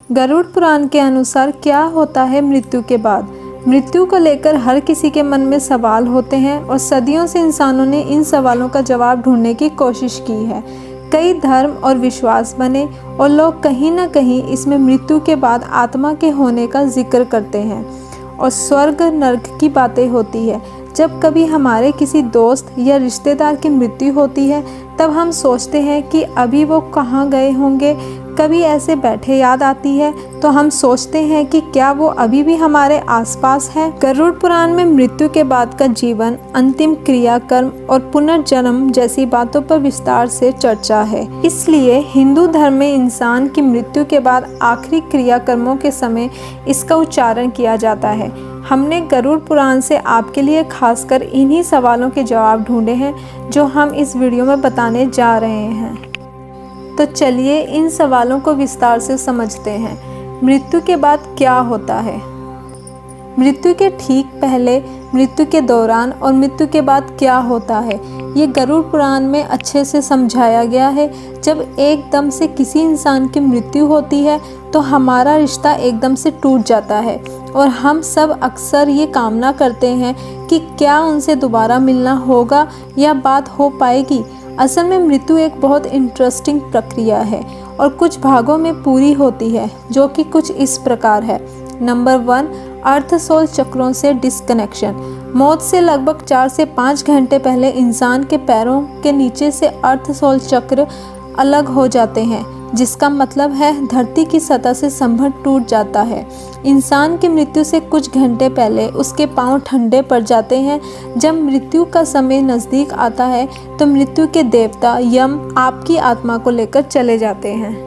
गरुड़ पुराण के अनुसार क्या होता है मृत्यु के बाद? मृत्यु को लेकर हर किसी के मन में सवाल होते हैं और सदियों से इंसानों ने इन सवालों का जवाब ढूंढने की कोशिश की है। कई धर्म और विश्वास बने और लोग कहीं ना कहीं इसमें मृत्यु के बाद आत्मा के होने का जिक्र करते हैं और स्वर्ग नरक की बातें होती है। जब कभी हमारे किसी दोस्त या रिश्तेदार की मृत्यु होती है तब हम सोचते हैं कि अभी वो कहाँ गए होंगे। कभी ऐसे बैठे याद आती है तो हम सोचते हैं कि क्या वो अभी भी हमारे आसपास है। गरुड़ पुराण में मृत्यु के बाद का जीवन, अंतिम क्रियाकर्म और पुनर्जन्म जैसी बातों पर विस्तार से चर्चा है। इसलिए हिंदू धर्म में इंसान की मृत्यु के बाद आखिरी क्रियाकर्मों के समय इसका उच्चारण किया जाता है। हमने गरुड़ पुराण से आपके लिए खासकर इन्हीं सवालों के जवाब ढूंढे हैं जो हम इस वीडियो में बताने जा रहे हैं। तो चलिए इन सवालों को विस्तार से समझते हैं। मृत्यु के बाद क्या होता है? मृत्यु के ठीक पहले, मृत्यु के दौरान और मृत्यु के बाद क्या होता है, ये गरुड़ पुराण में अच्छे से समझाया गया है। जब एकदम से किसी इंसान की मृत्यु होती है तो हमारा रिश्ता एकदम से टूट जाता है और हम सब अक्सर ये कामना करते हैं कि क्या उनसे दोबारा मिलना होगा या बात हो पाएगी। असल में मृत्यु एक बहुत इंटरेस्टिंग प्रक्रिया है और कुछ भागों में पूरी होती है, जो कि कुछ इस प्रकार है। नंबर 1, अर्थ सोल चक्रों से डिस्कनेक्शन। मौत से लगभग 4 से 5 घंटे पहले इंसान के पैरों के नीचे से अर्थ सोल चक्र अलग हो जाते हैं, जिसका मतलब है धरती की सतह से संबंध टूट जाता है। इंसान की मृत्यु से कुछ घंटे पहले उसके पांव ठंडे पड़ जाते हैं। जब मृत्यु का समय नज़दीक आता है तो मृत्यु के देवता यम आपकी आत्मा को लेकर चले जाते हैं।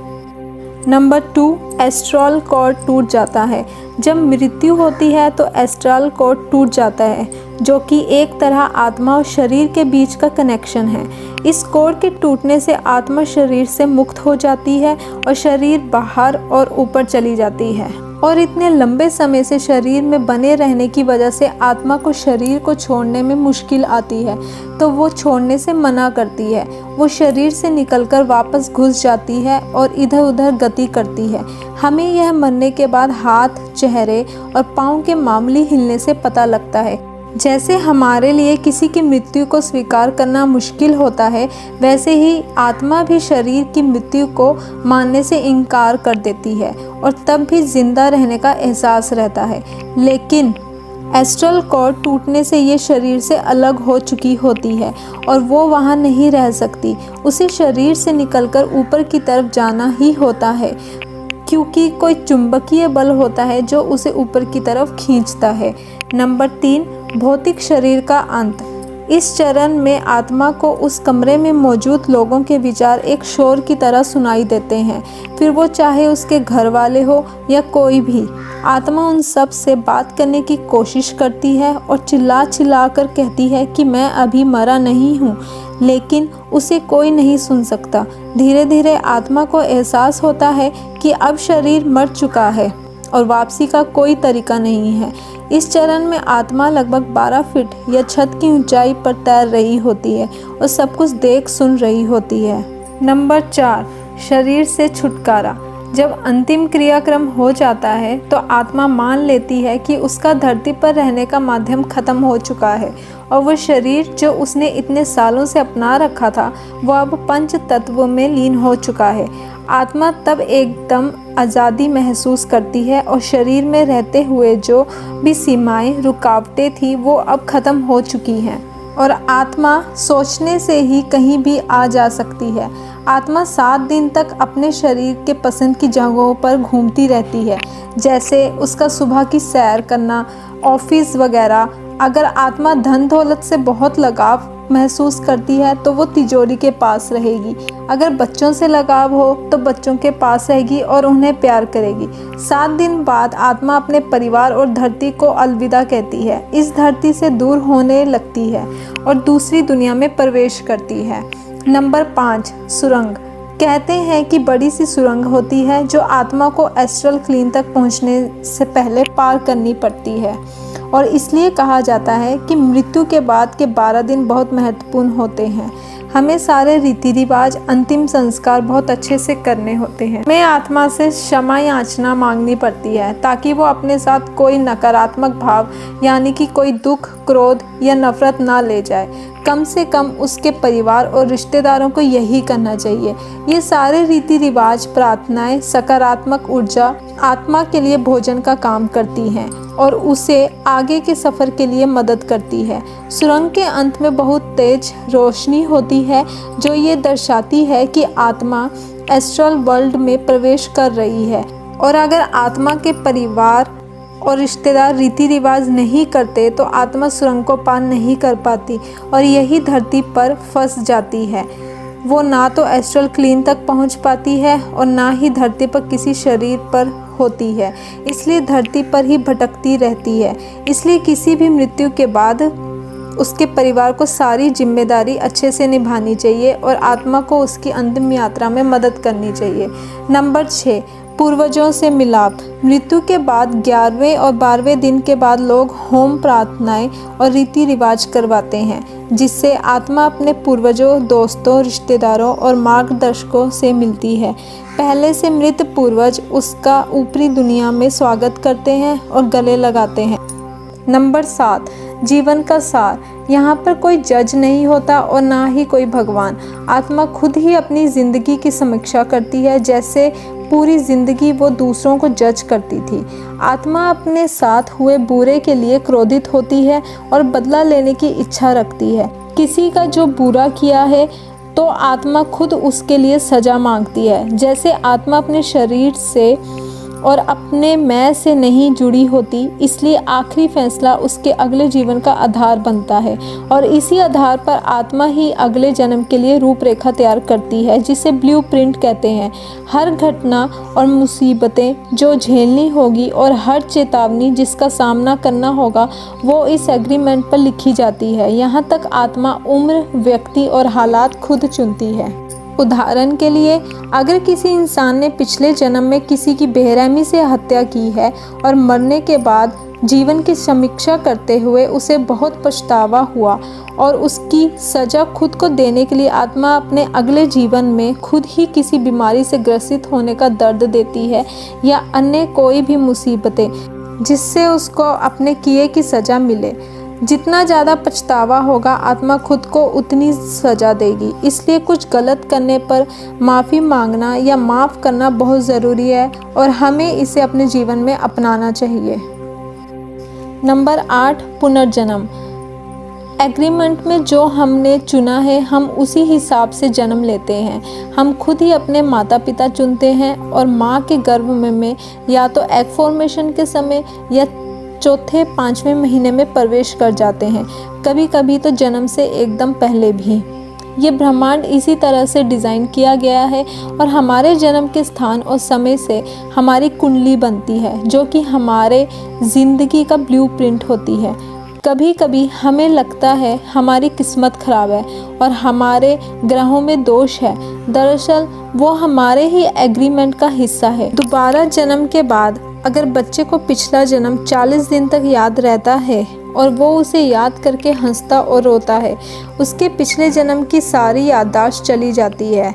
नंबर 2, एस्ट्रल कॉर्ड टूट जाता है। जब मृत्यु होती है तो एस्ट्रल कॉर्ड टूट जाता है, जो कि एक तरह आत्मा और शरीर के बीच का कनेक्शन है। इस कॉर्ड के टूटने से आत्मा शरीर से मुक्त हो जाती है और शरीर बाहर और ऊपर चली जाती है। और इतने लंबे समय से शरीर में बने रहने की वजह से आत्मा को शरीर को छोड़ने में मुश्किल आती है, तो वो छोड़ने से मना करती है। वो शरीर से निकलकर वापस घुस जाती है और इधर उधर गति करती है। हमें यह मरने के बाद हाथ, चेहरे और पाँव के मामूली हिलने से पता लगता है। जैसे हमारे लिए किसी की मृत्यु को स्वीकार करना मुश्किल होता है, वैसे ही आत्मा भी शरीर की मृत्यु को मानने से इनकार कर देती है और तब भी जिंदा रहने का एहसास रहता है। लेकिन एस्ट्रल कॉर्ड टूटने से ये शरीर से अलग हो चुकी होती है और वो वहाँ नहीं रह सकती। उसे शरीर से निकलकर ऊपर की तरफ जाना ही होता है, क्योंकि कोई चुंबकीय बल होता है जो उसे ऊपर की तरफ खींचता है। नंबर 3, भौतिक शरीर का अंत। इस चरण में आत्मा को उस कमरे में मौजूद लोगों के विचार एक शोर की तरह सुनाई देते हैं। फिर वो चाहे उसके घर वाले हो या कोई भी, आत्मा उन सब से बात करने की कोशिश करती है और चिल्ला चिल्ला कर कहती है कि मैं अभी मरा नहीं हूँ, लेकिन उसे कोई नहीं सुन सकता। धीरे धीरे आत्मा को एहसास होता है कि अब शरीर मर चुका है और वापसी का कोई तरीका नहीं है। इस चरण में आत्मा लगभग 12 फीट या छत की ऊंचाई पर तैर रही होती है और सब कुछ देख सुन रही होती है। नंबर 4, शरीर से छुटकारा। जब अंतिम क्रियाक्रम हो जाता है तो आत्मा मान लेती है कि उसका धरती पर रहने का माध्यम खत्म हो चुका है और वह शरीर जो उसने इतने सालों से अपना रखा था वह अब पंच तत्वों में लीन हो चुका है। आत्मा तब एकदम आज़ादी महसूस करती है और शरीर में रहते हुए जो भी सीमाएं, रुकावटें थी वो अब खत्म हो चुकी हैं और आत्मा सोचने से ही कहीं भी आ जा सकती है। आत्मा 7 दिन तक अपने शरीर के पसंद की जगहों पर घूमती रहती है, जैसे उसका सुबह की सैर करना, ऑफिस वगैरह। अगर आत्मा धन दौलत से बहुत लगाव महसूस करती है तो वो तिजोरी के पास रहेगी। अगर बच्चों से लगाव हो तो बच्चों के पास रहेगी और उन्हें प्यार करेगी। 7 दिन बाद आत्मा अपने परिवार और धरती को अलविदा कहती है, इस धरती से दूर होने लगती है और दूसरी दुनिया में प्रवेश करती है। नंबर 5, सुरंग। कहते हैं कि बड़ी सी सुरंग होती है जो आत्मा को एस्ट्रल क्लीन तक पहुंचने से पहले पार करनी पड़ती है और इसलिए कहा जाता है कि मृत्यु के बाद के 12 दिन बहुत महत्वपूर्ण होते हैं। हमें सारे रीति रिवाज, अंतिम संस्कार बहुत अच्छे से करने होते हैं। हमें आत्मा से क्षमा याचना मांगनी पड़ती है ताकि वो अपने साथ कोई नकारात्मक भाव यानी कि कोई दुख, क्रोध या नफरत ना ले जाए। कम से कम उसके परिवार और रिश्तेदारों को यही करना चाहिए। ये सारे रीति रिवाज, प्रार्थनाएं सकारात्मक ऊर्जा आत्मा के लिए भोजन का काम करती हैं और उसे आगे के सफ़र के लिए मदद करती है। सुरंग के अंत में बहुत तेज रोशनी होती है जो ये दर्शाती है कि आत्मा एस्ट्रल वर्ल्ड में प्रवेश कर रही है, और अगर आत्मा के परिवार और रिश्तेदार रीति रिवाज नहीं करते तो आत्मा सुरंग को पार नहीं कर पाती और यही धरती पर फंस जाती है। वो ना तो एस्ट्रल क्लीन तक पहुंच पाती है और ना ही धरती पर किसी शरीर पर होती है, इसलिए धरती पर ही भटकती रहती है। इसलिए किसी भी मृत्यु के बाद उसके परिवार को सारी जिम्मेदारी अच्छे से निभानी चाहिए और आत्मा को उसकी अंतिम यात्रा में मदद करनी चाहिए। नंबर 6, पूर्वजों से मिलाप। मृत्यु के बाद 11वें और 12वें दिन के बाद लोग होम, प्रार्थनाएं और रीति रिवाज करवाते हैं, जिससे आत्मा अपने पूर्वजों, दोस्तों, रिश्तेदारों और मार्गदर्शकों से मिलती है। पहले से मृत पूर्वज उसका ऊपरी दुनिया में स्वागत करते हैं और गले लगाते हैं। नंबर 7, जीवन का सार। यहाँ पर कोई जज नहीं होता और ना ही कोई भगवान। आत्मा खुद ही अपनी ज़िंदगी की समीक्षा करती है, जैसे पूरी ज़िंदगी वो दूसरों को जज करती थी। आत्मा अपने साथ हुए बुरे के लिए क्रोधित होती है और बदला लेने की इच्छा रखती है। किसी का जो बुरा किया है तो आत्मा खुद उसके लिए सज़ा मांगती है। जैसे आत्मा अपने शरीर से और अपने मैं से नहीं जुड़ी होती, इसलिए आखिरी फैसला उसके अगले जीवन का आधार बनता है और इसी आधार पर आत्मा ही अगले जन्म के लिए रूपरेखा तैयार करती है, जिसे ब्लूप्रिंट कहते हैं। हर घटना और मुसीबतें जो झेलनी होगी और हर चेतावनी जिसका सामना करना होगा वो इस एग्रीमेंट पर लिखी जाती है। यहाँ तक आत्मा उम्र, व्यक्ति और हालात खुद चुनती है। उदाहरण के लिए, अगर किसी इंसान ने पिछले जन्म में किसी की बेरहमी से हत्या की है और मरने के बाद जीवन की समीक्षा करते हुए उसे बहुत पछतावा हुआ और उसकी सज़ा खुद को देने के लिए आत्मा अपने अगले जीवन में खुद ही किसी बीमारी से ग्रसित होने का दर्द देती है या अन्य कोई भी मुसीबतें, जिससे उसको अपने किए की सज़ा मिले। जितना ज़्यादा पछतावा होगा आत्मा खुद को उतनी सज़ा देगी। इसलिए कुछ गलत करने पर माफ़ी मांगना या माफ़ करना बहुत ज़रूरी है और हमें इसे अपने जीवन में अपनाना चाहिए। नंबर 8, पुनर्जन्म। एग्रीमेंट में जो हमने चुना है हम उसी हिसाब से जन्म लेते हैं। हम खुद ही अपने माता पिता चुनते हैं और माँ के गर्भ में या तो एग फॉर्मेशन के समय या चौथे 5वें महीने में प्रवेश कर जाते हैं, कभी कभी तो जन्म से एकदम पहले भी। ये ब्रह्मांड इसी तरह से डिज़ाइन किया गया है और हमारे जन्म के स्थान और समय से हमारी कुंडली बनती है, जो कि हमारे ज़िंदगी का ब्लूप्रिंट होती है। कभी कभी हमें लगता है हमारी किस्मत ख़राब है और हमारे ग्रहों में दोष है, दरअसल वो हमारे ही एग्रीमेंट का हिस्सा है। दोबारा जन्म के बाद अगर बच्चे को पिछला जन्म 40 दिन तक याद रहता है और वो उसे याद करके हंसता और रोता है, उसके पिछले जन्म की सारी याददाश्त चली जाती है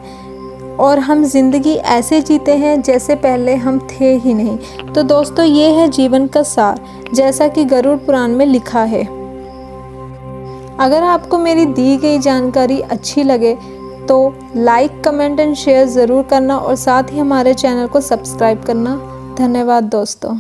और हम जिंदगी ऐसे जीते हैं जैसे पहले हम थे ही नहीं। तो दोस्तों, ये है जीवन का सार, जैसा कि गरुड़ पुराण में लिखा है। अगर आपको मेरी दी गई जानकारी अच्छी लगे तो लाइक, कमेंट एंड शेयर ज़रूर करना और साथ ही हमारे चैनल को सब्सक्राइब करना। धन्यवाद दोस्तों।